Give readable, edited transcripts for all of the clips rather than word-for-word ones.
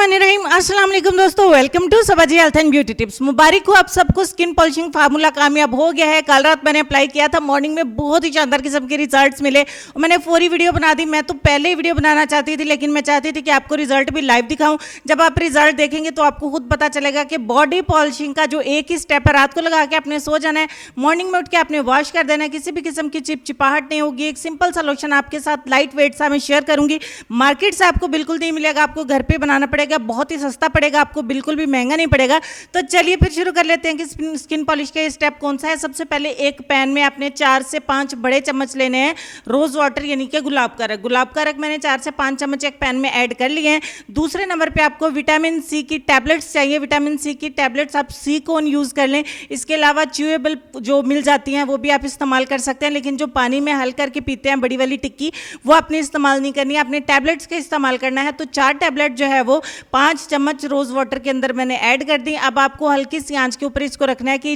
बिस्मिल्लाहिर्रहमानिर्रहीम। अस्सलाम वालेकुम दोस्तों, welcome to Sabaji health and beauty tips. मुबारक हो आप सबको, स्किन पॉलिशिंग फार्मूला कामयाब हो गया है। कल रात मैंने अप्लाई किया था, मॉर्निंग में बहुत ही शानदार किस्म के रिजल्ट्स मिले और मैंने पूरी वीडियो बना दी। मैं तो पहले ही वीडियो बनाना चाहती थी, लेकिन मैं चाहती थी कि आपको रिजल्ट भी लाइव दिखाऊं। जब आप रिजल्ट देखेंगे तो आपको खुद पता चलेगा कि बॉडी पॉलिशिंग का जो एक ही स्टेप है, रात को लगा के आपने सो जाना है, मॉर्निंग में उठ के आपने वॉश कर देना है, किसी भी किस्म की चिपचिपाहट नहीं होगी। एक सिंपल सा लोशन आपके साथ लाइट वेट सा मैं शेयर करूंगी। मार्केट से आपको बिल्कुल नहीं मिलेगा, आपको घर पे बनाना पड़ेगा, बहुत ही सस्ता पड़ेगा, आपको बिल्कुल भी महंगा नहीं पड़ेगा। तो चलिए फिर शुरू कर लेते हैं कि स्किन पॉलिश का स्टेप कौन सा है। सबसे पहले एक पैन में आपने 4 से 5 बड़े चम्मच लेने हैं रोज वाटर यानी कि गुलाब का रख। गुलाब का रख मैंने 4 से 5 चम्मच एक पैन में ऐड कर लिए हैं। दूसरे नंबर पे आपको विटामिन सी की टैबलेट्स चाहिए। विटामिन सी की टैबलेट्स आप सी कोन यूज़ कर लें। इसके अलावा च्यूएबल जो मिल जाती हैं वो भी आप इस्तेमाल कर सकते हैं, लेकिन जो पानी में हल करके पीते हैं बड़ी वाली टिक्की, वो आपने इस्तेमाल नहीं करनी है, आपने टैबलेट्स का इस्तेमाल करना है। तो 4 टैबलेट जो है वो 5 चम्मच रोज वाटर के अंदर मैंने ऐड कर दी। अब आपको हल्की सी आंच के ऊपर इसको रखना है कि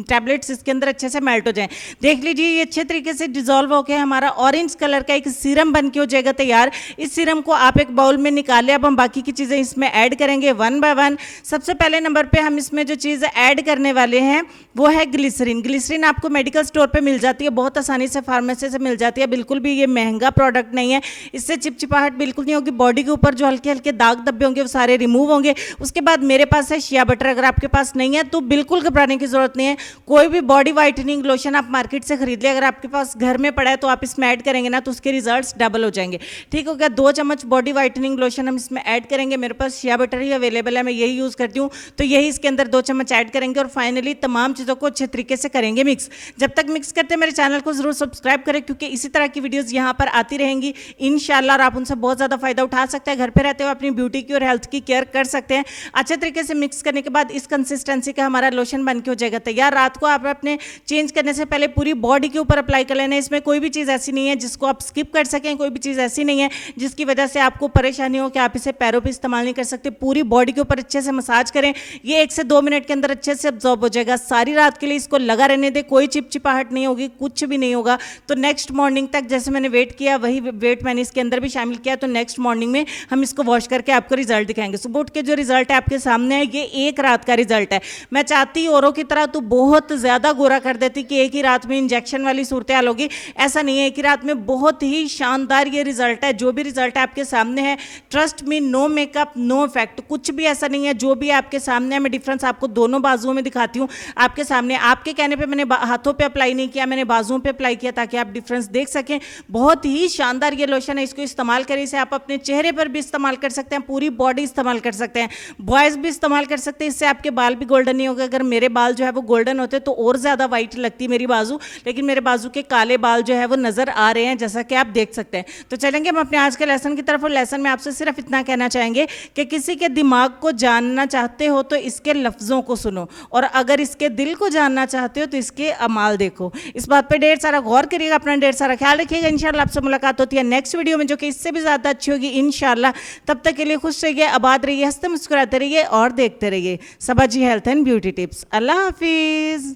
टैबलेट्स इसके अंदर अच्छे से मेल्ट हो जाएं। देख लीजिए ये अच्छे तरीके से डिजोल्व होकर हमारा ऑरेंज कलर का एक सीरम बन के हो जाएगा तैयार। इस सीरम को आप एक बाउल में निकाल लें। अब हम बाकी की चीज़ें इसमें ऐड करेंगे वन बाय वन। सबसे पहले नंबर पे हम इसमें जो चीज़ ऐड करने वाले हैं वो है ग्लिसरीन। ग्लिसरीन आपको मेडिकल स्टोर पे मिल जाती है, बहुत आसानी से फार्मेसी से मिल जाती है, बिल्कुल भी ये महंगा प्रोडक्ट नहीं है। इससे चिपचिपाहट बिल्कुल नहीं होगी, बॉडी के ऊपर जो हल्के हल्के दाग धब्बे होंगे वो सारे रिमूव होंगे। उसके बाद मेरे पास है शिया बटर। अगर आपके पास नहीं है तो बिल्कुल घबराने की जरूरत नहीं है। कोई भी बॉडी वाइटनिंग लोशन आप मार्केट से खरीद ले, अगर आपके पास घर में पड़ा है तो आप इसमें ऐड करेंगे ना तो उसके रिजल्ट्स डबल हो जाएंगे। ठीक हो गया। 2 चम्मच बॉडी वाइटनिंग लोशन हम इसमें ऐड करेंगे। मेरे पास शिया बटर ही अवेलेबल है, मैं यही यूज़ करती हूँ, तो यही इसके अंदर 2 चम्मच ऐड करेंगे और फाइनली तमाम चीज़ों को अच्छे तरीके से करेंगे मिक्स। जब तक मिक्स करते हैं मेरे चैनल को जरूर सब्सक्राइब करें, क्योंकि इसी तरह की वीडियोज़ यहाँ पर आती रहेंगी इंशाल्लाह, और आप उनसे बहुत ज़्यादा फायदा उठा सकते हैं। घर पर रहते हुए अपनी ब्यूटी की और हेल्थ की केयर कर सकते हैं। अच्छे तरीके से मिक्स करने के बाद इस कंसिस्टेंसी का हमारा लोशन बन के हो जाएगा तैयार। रात को आप अपने चेंज करने से पहले पूरी बॉडी के ऊपर अप्लाई कर लेना है। इसमें कोई भी चीज़ ऐसी नहीं है जिसको आप स्किप कर सकें, कोई भी चीज़ ऐसी नहीं है जिसकी वजह से आपको परेशानी हो कि आप इसे पैरों पे इस्तेमाल नहीं कर सकते। पूरी बॉडी के ऊपर अच्छे से मसाज करें। ये 1 से 2 मिनट के अंदर अच्छे से अब्जॉर्ब हो जाएगा। सारी रात के लिए इसको लगा रहने दे, कोई चिपचिपाहट नहीं होगी, कुछ भी नहीं होगा। तो नेक्स्ट मॉर्निंग तक जैसे मैंने वेट किया वही वेट मैंने इसके अंदर भी शामिल किया। तो नेक्स्ट मॉर्निंग में हम इसको वॉश करके आपको रिजल्ट दिखाएंगे। सुबह उठ के जो रिजल्ट है आपके सामने है, ये एक रात का रिजल्ट है। मैं चाहती औरों की तरह तो बहुत ज़्यादा गोरा कर देती कि एक ही रात में इंजेक्शन वाली सूरत हाल होगी, ऐसा नहीं है। एक ही रात में बहुत ही शानदार ये रिजल्ट है। जो भी रिजल्ट है आपके सामने है, trust me, no makeup no effect, कुछ भी ऐसा नहीं है। जो भी आपके सामने है, मैं डिफरेंस आपको दोनों बाजुओं में दिखाती हूँ आपके सामने। आपके कहने पे मैंने हाथों पे अप्लाई नहीं किया, मैंने बाजुओं पे अप्लाई किया ताकि आप डिफरेंस देख सकें। बहुत ही शानदार ये लोशन है, इसको इस्तेमाल करें। इसे आप अपने चेहरे पर भी इस्तेमाल कर सकते हैं, पूरी बॉडी इस्तेमाल कर सकते हैं, बॉयज़ भी इस्तेमाल कर सकते हैं। इससे आपके बाल भी गोल्डन नहीं होगा। अगर मेरे बाल जो है वो गोल्डन होते तो और ज़्यादा वाइट लगती मेरी बाजू, लेकिन मेरे बाजू के काले बाल जो है वो नज़र आ रहे हैं, जैसा कि आप देख सकते हैं। तो चलेंगे हम अपने आज के लेसन की तरफ। और लेसन में आपसे सिर्फ इतना कहना चाहेंगे कि किसी के दिमाग को जानना चाहते हो तो इसके लफ्ज़ों को सुनो, और अगर इसके दिल को जानना चाहते हो तो इसके अमाल देखो। इस बात पर ढेर सारा गौर करिएगा, अपना ढेर सारा ख्याल रखिएगा। इंशाल्लाह आपसे मुलाकात होती है नेक्स्ट वीडियो में, जो कि इससे भी ज़्यादा अच्छी होगी इंशाल्लाह। तब तक के लिए खुश रहिए, आबाद रहिए, हंसते मुस्कुराते रहिए और देखते रहिए सबाजी हेल्थ एंड ब्यूटी टिप्स। अल्लाह हाफिज़।